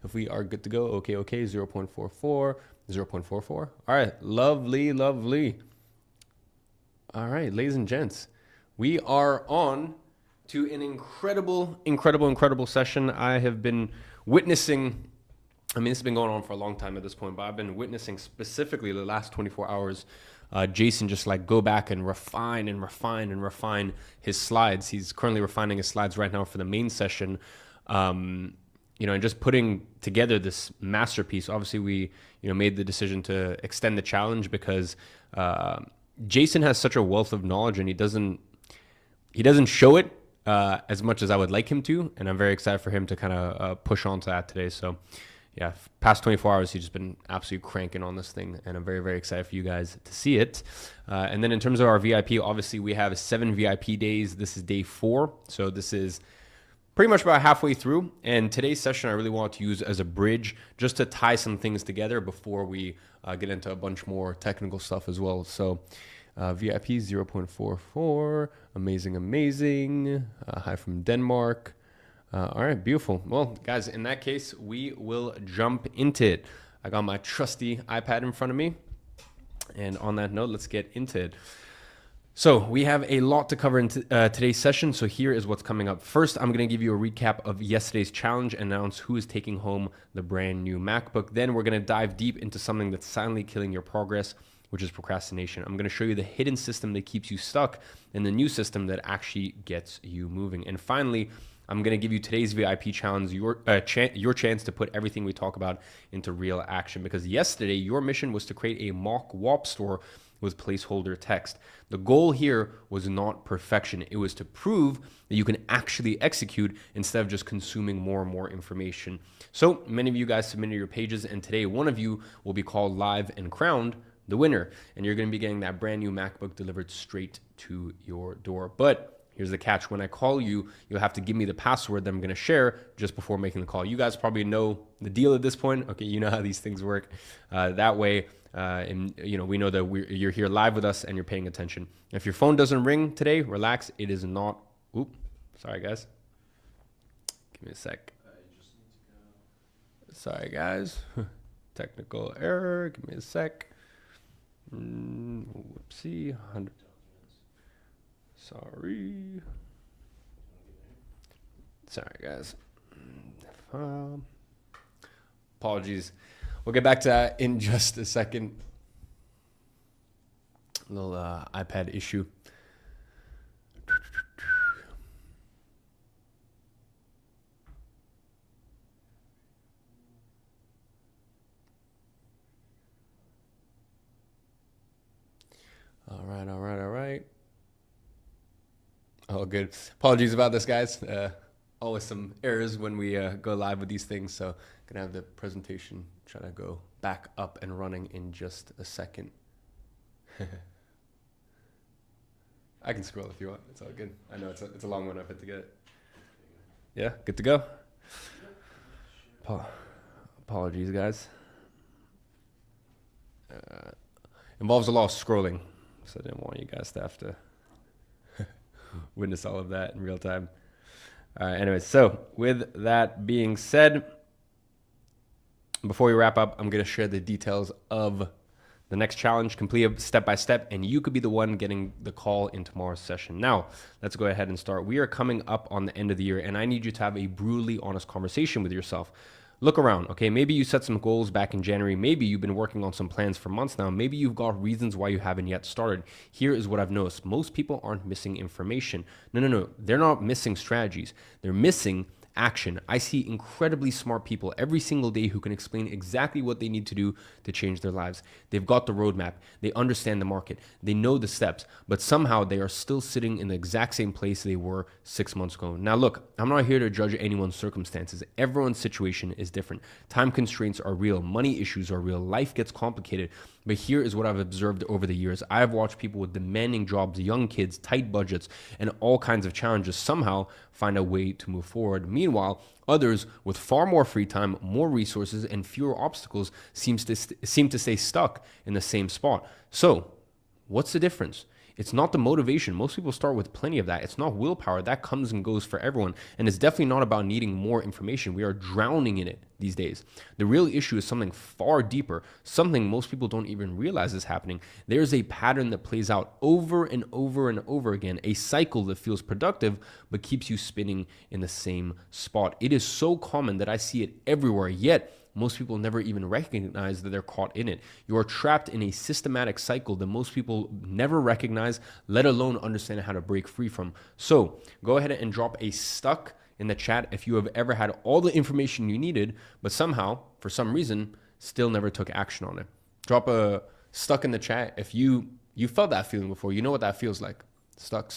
If we are good to go, okay, 0.44, 0.44. All right, lovely, lovely. All right, ladies and gents, we are on to an incredible session. I have been witnessing, I mean, this has been going on for a long time at this point, but I've been witnessing specifically the last 24 hours, Jason just like go back and refine his slides. He's currently refining his slides right now for the main session. And just putting together this masterpiece. Obviously, we, made the decision to extend the challenge because Jason has such a wealth of knowledge, and he doesn't show it as much as I would like him to, and I'm very excited for him to kind of push on to that today. So, yeah, past 24 hours, he's just been absolutely cranking on this thing, and I'm very, very excited for you guys to see it. And then in terms of our VIP, obviously we have 7 VIP days. This is day 4, so this is pretty much about halfway through. And today's session I really want to use as a bridge just to tie some things together before we get into a bunch more technical stuff as well. So VIP 0.44, amazing. Hi from Denmark. All right, beautiful. Well, guys, in that case, we will jump into it. I got my trusty iPad in front of me. And on that note, let's get into it. So we have a lot to cover in today's session. So here is what's coming up. First, I'm going to give you a recap of yesterday's challenge and announce who is taking home the brand new MacBook. Then we're going to dive deep into something that's silently killing your progress, which is procrastination. I'm going to show you the hidden system that keeps you stuck and the new system that actually gets you moving. And finally, I'm going to give you today's VIP challenge, your chance to put everything we talk about into real action. Because yesterday, your mission was to create a mock WAP store with placeholder text. The goal here was not perfection. It was to prove that you can actually execute instead of just consuming more and more information. So many of you guys submitted your pages, and today one of you will be called live and crowned the winner. And you're going to be getting that brand new MacBook delivered straight to your door. But here's the catch. When I call you, you'll have to give me the password that I'm going to share just before making the call. You guys probably know the deal at this point. Okay, you know how these things work. That way, we know that you're here live with us and you're paying attention. If your phone doesn't ring today, relax. It is not. Oop, sorry guys. Give me a sec. Sorry guys. Technical error. Give me a sec. Whoopsie. 100. Sorry guys. Apologies. We'll get back to that in just a second. A little iPad issue. All right. Oh, good. Apologies about this, guys. Always some errors when we go live with these things. So gonna have the presentation try to go back up and running in just a second. I can scroll if you want. It's all good. I know it's a long one. I've had to get it. Yeah, good to go. Apologies, guys. Involves a lot of scrolling, so I didn't want you guys to have to witness all of that in real time. Anyways, so with that being said, before we wrap up, I'm going to share the details of the next challenge, complete step by step, and you could be the one getting the call in tomorrow's session. Now, let's go ahead and start. We are coming up on the end of the year, and I need you to have a brutally honest conversation with yourself. Look around, okay? Maybe you set some goals back in January. Maybe you've been working on some plans for months now. Maybe you've got reasons why you haven't yet started. Here is what I've noticed. Most people aren't missing information. No. They're not missing strategies. They're missing action. I see incredibly smart people every single day who can explain exactly what they need to do to change their lives. They've got the roadmap. They understand the market. They know the steps, but somehow they are still sitting in the exact same place they were 6 months ago. Now, look, I'm not here to judge anyone's circumstances. Everyone's situation is different. Time constraints are real. Money issues are real. Life gets complicated. But here is what I've observed over the years. I have watched people with demanding jobs, young kids, tight budgets, and all kinds of challenges somehow find a way to move forward. Meanwhile, others with far more free time, more resources, and fewer obstacles seem to stay stuck in the same spot. So, what's the difference? It's not the motivation. Most people start with plenty of that. It's not willpower. That comes and goes for everyone. And it's definitely not about needing more information. We are drowning in it these days. The real issue is something far deeper, something most people don't even realize is happening. There's a pattern that plays out over and over and over again, a cycle that feels productive but keeps you spinning in the same spot. It is so common that I see it everywhere, yet most people never even recognize that they're caught in it. You are trapped in a systematic cycle that most people never recognize, let alone understand how to break free from. So go ahead and drop a stuck in the chat if you have ever had all the information you needed, but somehow, for some reason, still never took action on it. Drop a stuck in the chat if you felt that feeling before. You know what that feels like. Stuck.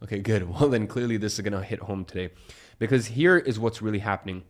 Okay, good. Well, then clearly this is going to hit home today, because here is what's really happening.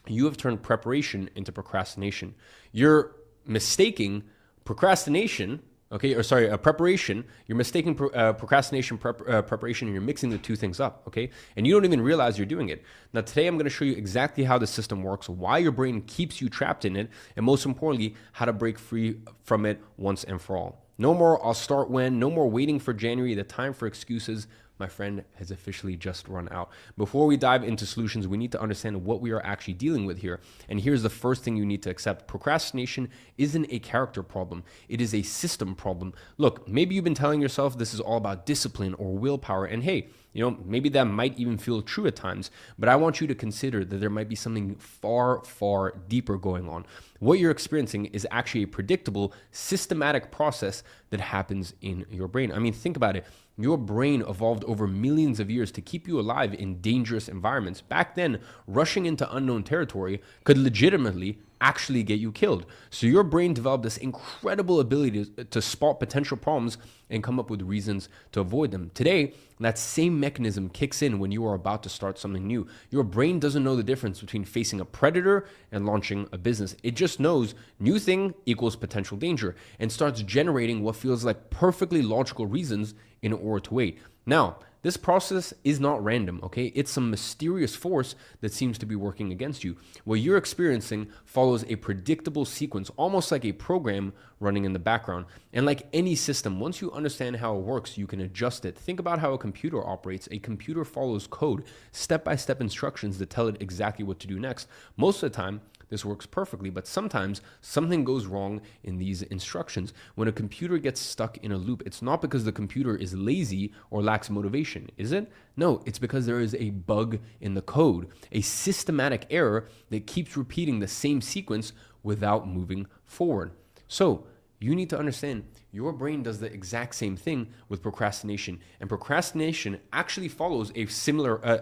You have turned preparation into procrastination. You're mistaking procrastination, preparation. You're mistaking procrastination, preparation, and you're mixing the two things up, okay? And you don't even realize you're doing it. Now, today I'm going to show you exactly how the system works, why your brain keeps you trapped in it, and most importantly, how to break free from it once and for all. No more I'll start when, no more waiting for January. The time for excuses, my friend, has officially just run out. Before we dive into solutions, we need to understand what we are actually dealing with here. And here's the first thing you need to accept. Procrastination isn't a character problem. It is a system problem. Look, maybe you've been telling yourself this is all about discipline or willpower. And hey, maybe that might even feel true at times, but I want you to consider that there might be something far, far deeper going on. What you're experiencing is actually a predictable, systematic process that happens in your brain. I mean, think about it. Your brain evolved over millions of years to keep you alive in dangerous environments. Back then, rushing into unknown territory could legitimately actually get you killed. So your brain developed this incredible ability to spot potential problems and come up with reasons to avoid them. Today, that same mechanism kicks in when you are about to start something new. Your brain doesn't know the difference between facing a predator and launching a business. It just knows new thing equals potential danger and starts generating what feels like perfectly logical reasons in order to wait. Now, this process is not random, okay? It's some mysterious force that seems to be working against you. What you're experiencing follows a predictable sequence, almost like a program running in the background. And like any system, once you understand how it works, you can adjust it. Think about how a computer operates. A computer follows code, step-by-step instructions that tell it exactly what to do next. Most of the time, this works perfectly, but sometimes something goes wrong in these instructions. When a computer gets stuck in a loop, it's not because the computer is lazy or lacks motivation, is it? No, it's because there is a bug in the code, a systematic error that keeps repeating the same sequence without moving forward. So you need to understand your brain does the exact same thing with procrastination, and procrastination actually follows a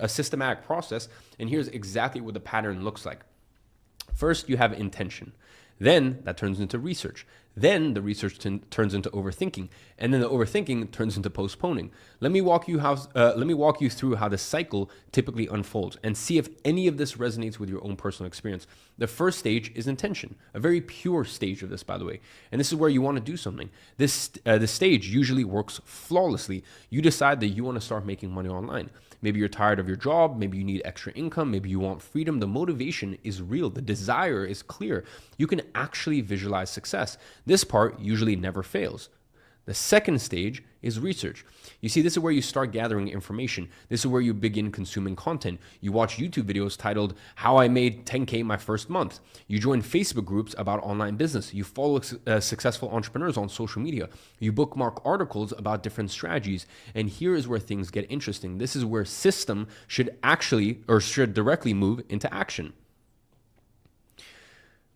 systematic process. And here's exactly what the pattern looks like. First, you have intention. Then that turns into research. Then the research turns into overthinking, and then the overthinking turns into postponing. Let me walk you through how the cycle typically unfolds and see if any of this resonates with your own personal experience. The first stage is intention, a very pure stage of this, by the way. And this is where you want to do something. This stage usually works flawlessly. You decide that you want to start making money online. Maybe you're tired of your job. Maybe you need extra income. Maybe you want freedom. The motivation is real. The desire is clear. You can actually visualize success. This part usually never fails. The second stage is research. You see, this is where you start gathering information. This is where you begin consuming content. You watch YouTube videos titled, "How I Made 10K My First Month." You join Facebook groups about online business. You follow successful entrepreneurs on social media. You bookmark articles about different strategies. And here is where things get interesting. This is where system should directly move into action.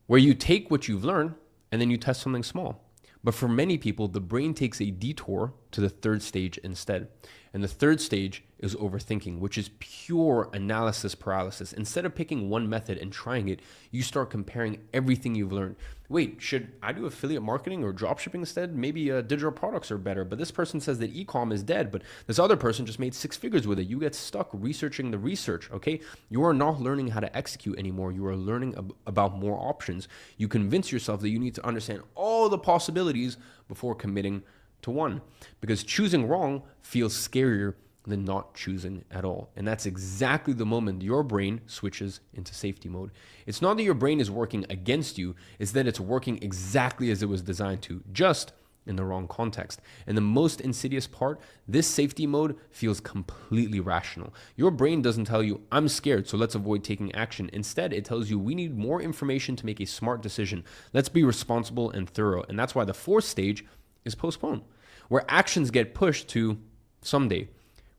Where you take what you've learned and then you test something small. But for many people, the brain takes a detour to the third stage instead. And the third stage is overthinking, which is pure analysis paralysis. Instead of picking one method and trying it, you start comparing everything you've learned. Wait, should I do affiliate marketing or dropshipping instead? Maybe digital products are better, but this person says that e-com is dead, but this other person just made 6 figures with it. You get stuck researching the research, okay? You are not learning how to execute anymore. You are learning about more options. You convince yourself that you need to understand all the possibilities before committing to one, because choosing wrong feels scarier than not choosing at all. And that's exactly the moment your brain switches into safety mode. It's not that your brain is working against you, it's that it's working exactly as it was designed to, just in the wrong context. And the most insidious part, this safety mode feels completely rational. Your brain doesn't tell you, I'm scared, so let's avoid taking action. Instead, it tells you we need more information to make a smart decision. Let's be responsible and thorough. And that's why the fourth stage is postpone, where actions get pushed to someday.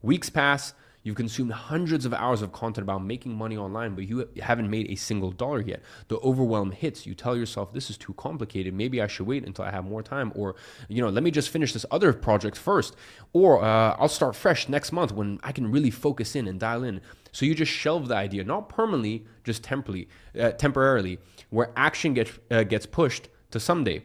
Weeks pass, you've consumed hundreds of hours of content about making money online, but you haven't made a single dollar yet. The overwhelm hits. You tell yourself, this is too complicated. Maybe I should wait until I have more time. Or, let me just finish this other project first. Or I'll start fresh next month when I can really focus in and dial in. So you just shelve the idea, not permanently, just temporarily, where action gets pushed to someday.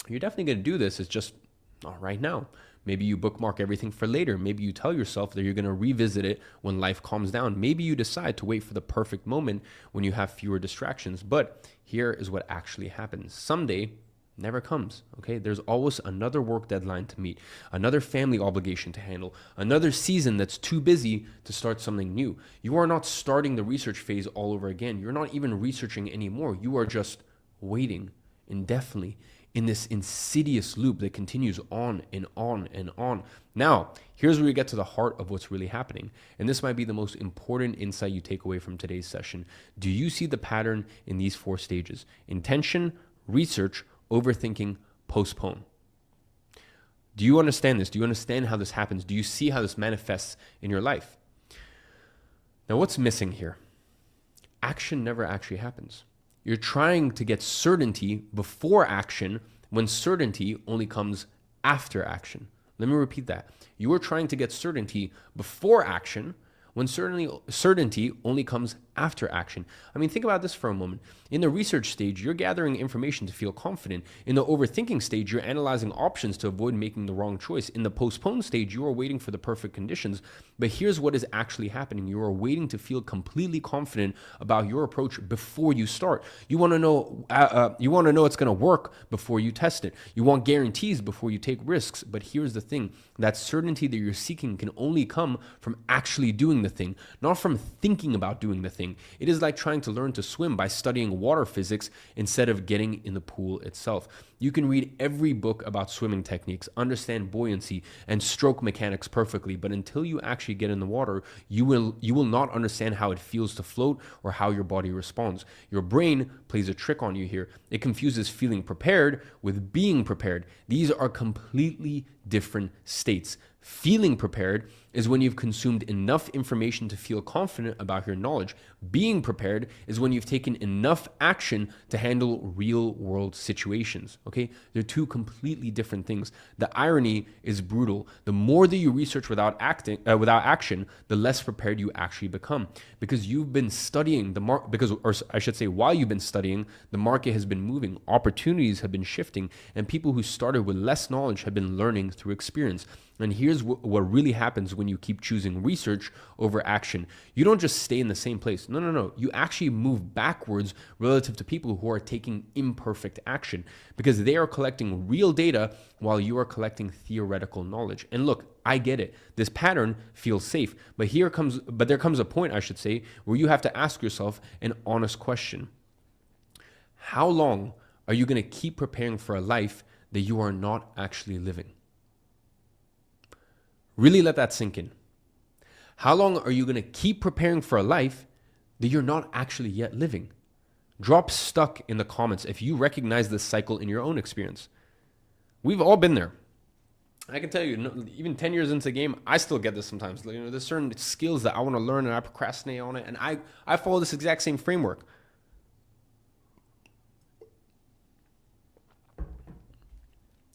You're definitely going to do this. It's just not right now. Maybe you bookmark everything for later. Maybe you tell yourself that you're going to revisit it when life calms down. Maybe you decide to wait for the perfect moment when you have fewer distractions. But here is what actually happens. Someday never comes, okay? There's always another work deadline to meet, another family obligation to handle, another season that's too busy to start something new. You are not starting the research phase all over again. You're not even researching anymore. You are just waiting indefinitely in this insidious loop that continues on and on and on. Now, here's where we get to the heart of what's really happening. And this might be the most important insight you take away from today's session. Do you see the pattern in these four stages? Intention, research, overthinking, postpone. Do you understand this? Do you understand how this happens? Do you see how this manifests in your life? Now, what's missing here? Action never actually happens. You're trying to get certainty before action when certainty only comes after action. Let me repeat that. You are trying to get certainty before action when certainty only comes after action. I mean, think about this for a moment. In the research stage, you're gathering information to feel confident. In the overthinking stage, you're analyzing options to avoid making the wrong choice. In the postpone stage, you are waiting for the perfect conditions. But here's what is actually happening. You are waiting to feel completely confident about your approach before you start. You want to know it's going to work before you test it. You want guarantees before you take risks. But here's the thing. That certainty that you're seeking can only come from actually doing the thing, not from thinking about doing the thing. It is like trying to learn to swim by studying water physics instead of getting in the pool itself. You can read every book about swimming techniques, understand buoyancy and stroke mechanics perfectly, but until you actually get in the water, you will not understand how it feels to float or how your body responds. Your brain plays a trick on you here. It confuses feeling prepared with being prepared. These are completely different states. Feeling prepared is when you've consumed enough information to feel confident about your knowledge. Being prepared is when you've taken enough action to handle real world situations. Okay? They're two completely different things. The irony is brutal. The more that you research without action, the less prepared you actually become. Because you've been studying while you've been studying, the market has been moving, opportunities have been shifting, and people who started with less knowledge have been learning through experience. And here's what really happens when you keep choosing research over action. You don't just stay in the same place. No. You actually move backwards relative to people who are taking imperfect action because they are collecting real data while you are collecting theoretical knowledge. And look, I get it. This pattern feels safe, but there comes a point, I should say, where you have to ask yourself an honest question. How long are you going to keep preparing for a life that you are not actually living? Really let that sink in. How long are you going to keep preparing for a life that you're not actually yet living? Drop stuck in the comments if you recognize this cycle in your own experience. We've all been there. I can tell you, even 10 years into the game, I still get this sometimes. There's certain skills that I want to learn and I procrastinate on it. And I follow this exact same framework.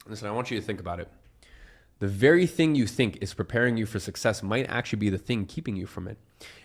Listen, I want you to think about it. The very thing you think is preparing you for success might actually be the thing keeping you from it.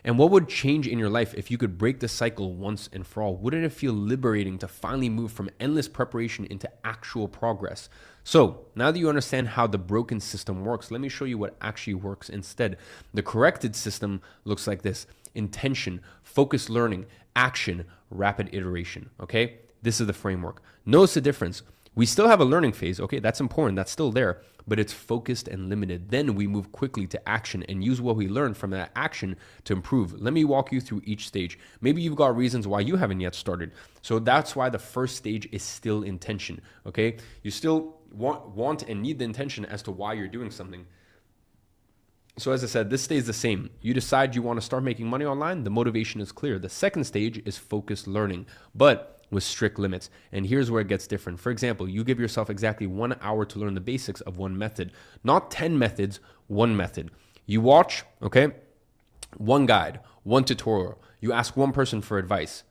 And what would change in your life if you could break the cycle once and for all? Wouldn't it feel liberating to finally move from endless preparation into actual progress? So now that you understand how the broken system works, let me show you what actually works instead. The corrected system looks like this: intention, focused learning, action, rapid iteration. Okay? This is the framework. Notice the difference. We still have a learning phase, okay, that's important, that's still there, but it's focused and limited. Then we move quickly to action and use what we learned from that action to improve. Let me walk you through each stage. Maybe you've got reasons why you haven't yet started. So that's why the first stage is still intention, okay? You still want and need the intention as to why you're doing something. So as I said, this stays the same. You decide you want to start making money online. The motivation is clear. The second stage is focused learning, but with strict limits. And here's where it gets different. For example, you give yourself exactly 1 hour to learn the basics of one method, not 10 methods, one method. You watch, okay, one guide, one tutorial. You ask one person for advice,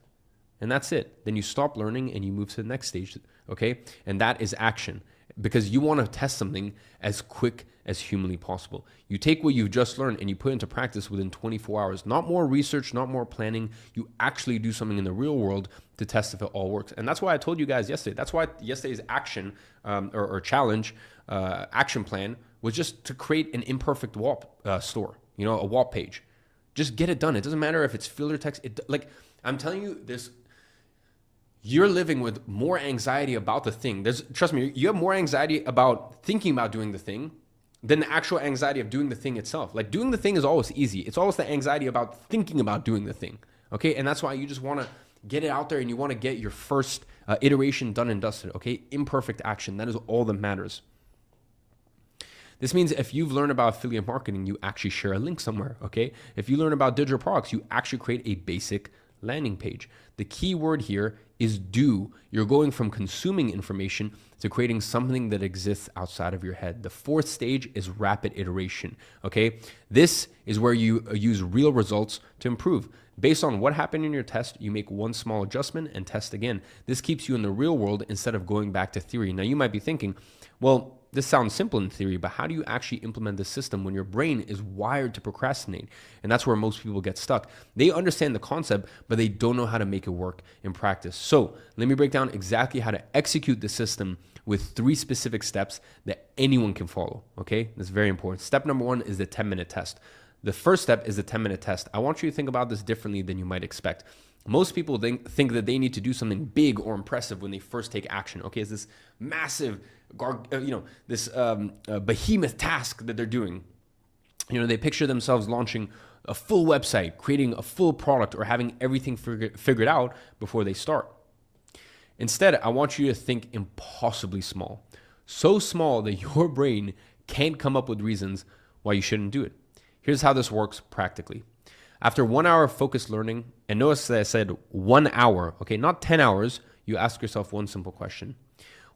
and that's it. Then you stop learning and you move to the next stage, okay? And that is action, because you want to test something as quick as humanly possible. You take what you've just learned and you put into practice within 24 hours. Not more research, not more planning. You actually do something in the real world to test if it all works. And that's why I told you guys yesterday. That's why yesterday's action or challenge, action plan was just to create an imperfect wall store, you know, a wall page. Just get it done. It doesn't matter if it's filler text. Like I'm telling you this, you're living with more anxiety about the thing. Trust me, you have more anxiety about thinking about doing the thing than the actual anxiety of doing the thing itself. Like doing the thing is always easy. It's always the anxiety about thinking about doing the thing. Okay. And that's why you just want to get it out there and you want to get your first iteration done and dusted. Okay. Imperfect action. That is all that matters. This means if you've learned about affiliate marketing, you actually share a link somewhere. Okay. If you learn about digital products, you actually create a basic landing page. The key word here is do. You're going from consuming information to creating something that exists outside of your head. The fourth stage is rapid iteration. Okay. This is where you use real results to improve. Based on what happened in your test, you make one small adjustment and test again. This keeps you in the real world instead of going back to theory. Now you might be thinking, well, this sounds simple in theory, but how do you actually implement the system when your brain is wired to procrastinate? And that's where most people get stuck. They understand the concept, but they don't know how to make it work in practice. So let me break down exactly how to execute the system with 3 specific steps that anyone can follow. Okay, that's very important. Step number 1 is the 10-minute test. The first step is the 10-minute test. I want you to think about this differently than you might expect. Most people think that they need to do something big or impressive when they first take action. Okay, it's this massive, this behemoth task that they're doing. You know, they picture themselves launching a full website, creating a full product, or having everything figured out before they start. Instead, I want you to think impossibly small. So small that your brain can't come up with reasons why you shouldn't do it. Here's how this works practically. After 1 hour of focused learning, and notice that I said 1 hour, okay, not 10 hours, you ask yourself one simple question.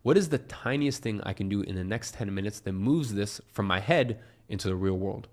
What is the tiniest thing I can do in the next 10 minutes that moves this from my head into the real world?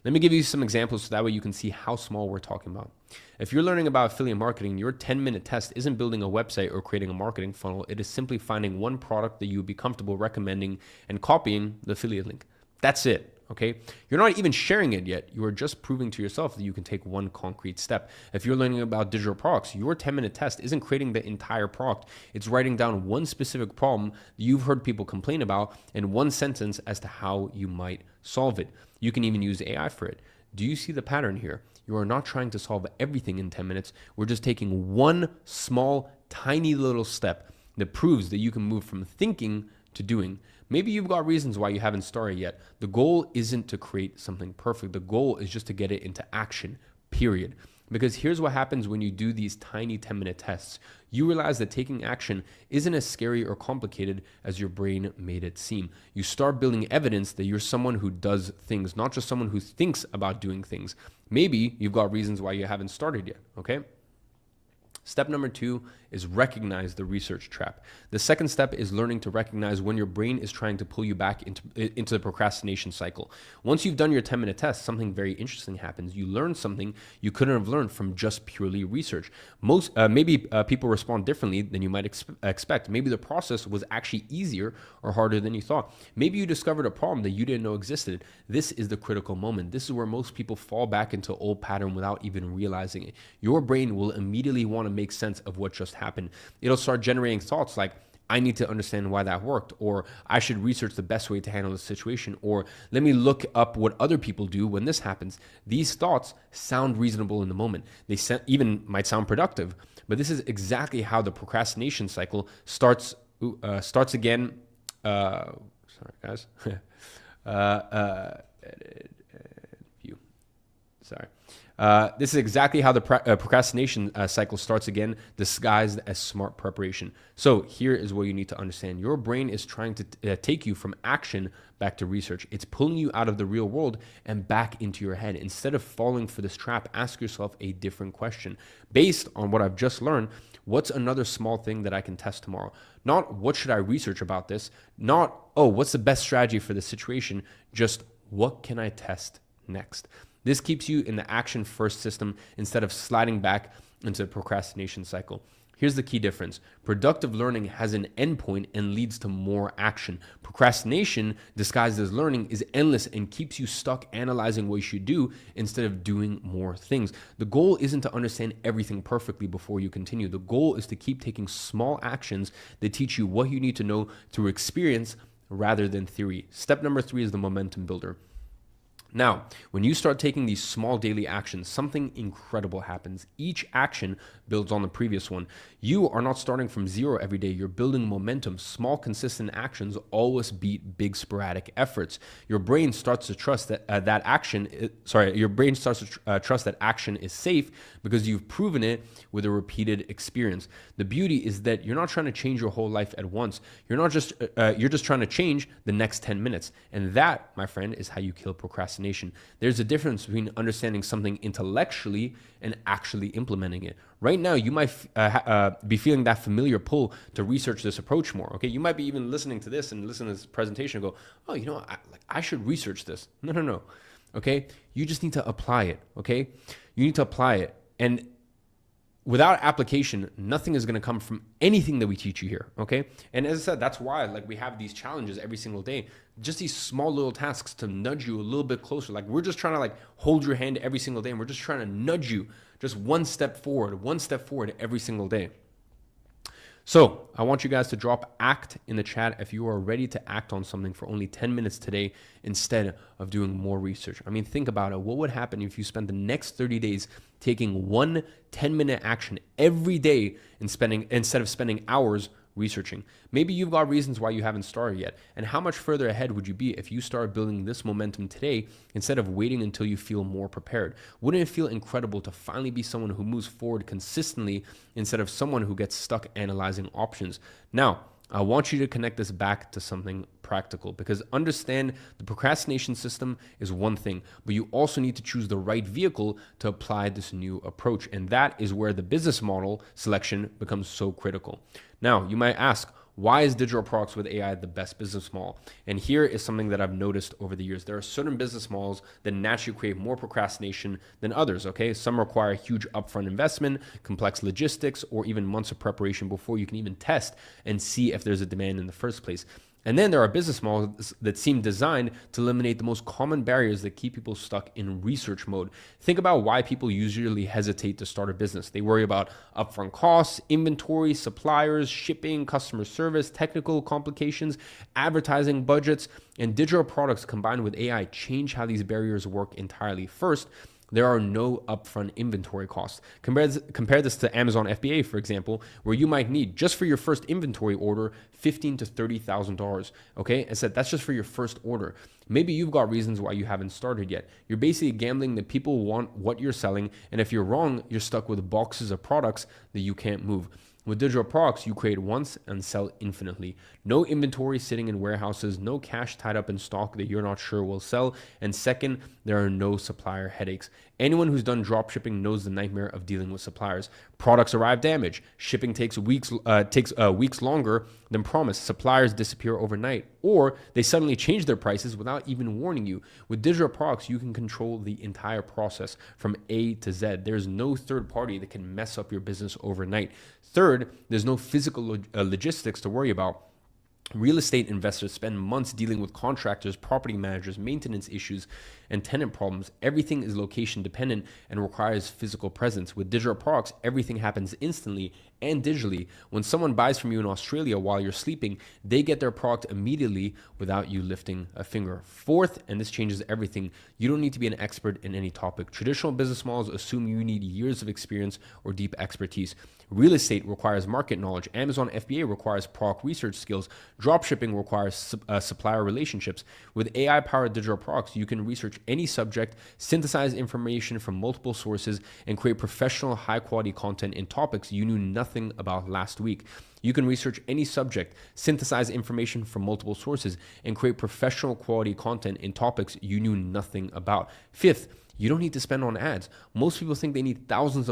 Let me give you some examples so that way you can see how small we're talking about. If you're learning about affiliate marketing, your 10-minute test isn't building a website or creating a marketing funnel. It is simply finding one product that you would be comfortable recommending and copying the affiliate link. That's it. Okay, you're not even sharing it yet. You are just proving to yourself that you can take one concrete step. If you're learning about digital products, your 10-minute test isn't creating the entire product. It's writing down one specific problem that you've heard people complain about in one sentence as to how you might solve it. You can even use AI for it. Do you see the pattern here? You are not trying to solve everything in 10 minutes. We're just taking one small, tiny little step that proves that you can move from thinking to doing. Maybe you've got reasons why you haven't started yet. The goal isn't to create something perfect. The goal is just to get it into action, period. Because here's what happens when you do these tiny 10-minute tests. You realize that taking action isn't as scary or complicated as your brain made it seem. You start building evidence that you're someone who does things, not just someone who thinks about doing things. Maybe you've got reasons why you haven't started yet, okay? Step number 2 is recognize the research trap. The second step is learning to recognize when your brain is trying to pull you back into the procrastination cycle. Once you've done your 10-minute test, something very interesting happens. You learn something you couldn't have learned from just purely research. Maybe people respond differently than you might expect. Maybe the process was actually easier or harder than you thought. Maybe you discovered a problem that you didn't know existed. This is the critical moment. This is where most people fall back into old pattern without even realizing it. Your brain will immediately want to make sense of what just happened. It'll start generating thoughts like, I need to understand why that worked, or I should research the best way to handle the situation, or let me look up what other people do when this happens. These thoughts sound reasonable in the moment. They even might sound productive, but this is exactly how the procrastination cycle starts again. Sorry, guys. Edit, view. Sorry. This is exactly how the procrastination cycle starts again, disguised as smart preparation. So here is what you need to understand. Your brain is trying to take you from action back to research. It's pulling you out of the real world and back into your head. Instead of falling for this trap, ask yourself a different question. Based on what I've just learned, what's another small thing that I can test tomorrow? Not what should I research about this? Not, oh, what's the best strategy for this situation? Just what can I test next? This keeps you in the action first system instead of sliding back into a procrastination cycle. Here's the key difference. Productive learning has an endpoint and leads to more action. Procrastination, disguised as learning, is endless and keeps you stuck analyzing what you should do instead of doing more things. The goal isn't to understand everything perfectly before you continue. The goal is to keep taking small actions that teach you what you need to know through experience rather than theory. Step number 3 is the momentum builder. Now, when you start taking these small daily actions, something incredible happens. Each action builds on the previous one. You are not starting from zero every day. You're building momentum. Small, consistent actions always beat big, sporadic efforts. Your brain starts to trust that trust that action is safe because you've proven it with a repeated experience. The beauty is that you're not trying to change your whole life at once. You're just trying to change the next 10 minutes. And that, my friend, is how you kill procrastination. There's a difference between understanding something intellectually and actually implementing it. Right now, you might be feeling that familiar pull to research this approach more. Okay, you might be even listening to this and listen to this presentation and go, "Oh, you know, I should research this." No. Okay, you just need to apply it. Okay, you need to apply it, and without application, nothing is going to come from anything that we teach you here, okay? And as I said, that's why we have these challenges every single day, just these small little tasks to nudge you a little bit closer. We're just trying to hold your hand every single day, and we're just trying to nudge you just one step forward every single day. So I want you guys to drop ACT in the chat if you are ready to act on something for only 10 minutes today instead of doing more research. I mean, think about it. What would happen if you spent the next 30 days taking one 10-minute action every day instead of spending hours researching? Maybe you've got reasons why you haven't started yet. And how much further ahead would you be if you started building this momentum today instead of waiting until you feel more prepared? Wouldn't it feel incredible to finally be someone who moves forward consistently instead of someone who gets stuck analyzing options? Now, I want you to connect this back to something practical, because understand the procrastination system is one thing, but you also need to choose the right vehicle to apply this new approach. And that is where the business model selection becomes so critical. Now, you might ask, why is digital products with AI the best business model? And here is something that I've noticed over the years. There are certain business models that naturally create more procrastination than others, okay? Some require huge upfront investment, complex logistics, or even months of preparation before you can even test and see if there's a demand in the first place. And then there are business models that seem designed to eliminate the most common barriers that keep people stuck in research mode. Think about why people usually hesitate to start a business. They worry about upfront costs, inventory, suppliers, shipping, customer service, technical complications, advertising budgets, and digital products combined with AI change how these barriers work entirely. First, there are no upfront inventory costs. Compare this to Amazon FBA, for example, where you might need, just for your first inventory order, $15,000 to $30,000. Okay, I said that's just for your first order. Maybe you've got reasons why you haven't started yet. You're basically gambling that people want what you're selling, and if you're wrong, you're stuck with boxes of products that you can't move. With digital products, you create once and sell infinitely. No inventory sitting in warehouses, no cash tied up in stock that you're not sure will sell. And second, there are no supplier headaches. Anyone who's done drop shipping knows the nightmare of dealing with suppliers. Products arrive damaged. Shipping takes weeks longer than promised. Suppliers disappear overnight, or they suddenly change their prices without even warning you. With digital products, you can control the entire process from A to Z. There's no third party that can mess up your business overnight. Third, there's no physical logistics to worry about. Real estate investors spend months dealing with contractors, property managers, maintenance issues, and tenant problems. Everything is location dependent and requires physical presence. With digital products, everything happens instantly and digitally. When someone buys from you in Australia while you're sleeping, they get their product immediately without you lifting a finger. Fourth, and this changes everything, you don't need to be an expert in any topic. Traditional business models assume you need years of experience or deep expertise. Real estate requires market knowledge. Amazon FBA requires product research skills. Dropshipping requires supplier relationships. With AI-powered digital products, you can research any subject, synthesize information from multiple sources, and create professional, high-quality content in topics you knew nothing about last week. You can research any subject, synthesize information from multiple sources, and create professional quality content in topics you knew nothing about. Fifth, you don't need to spend on ads. Most people think they need thousands of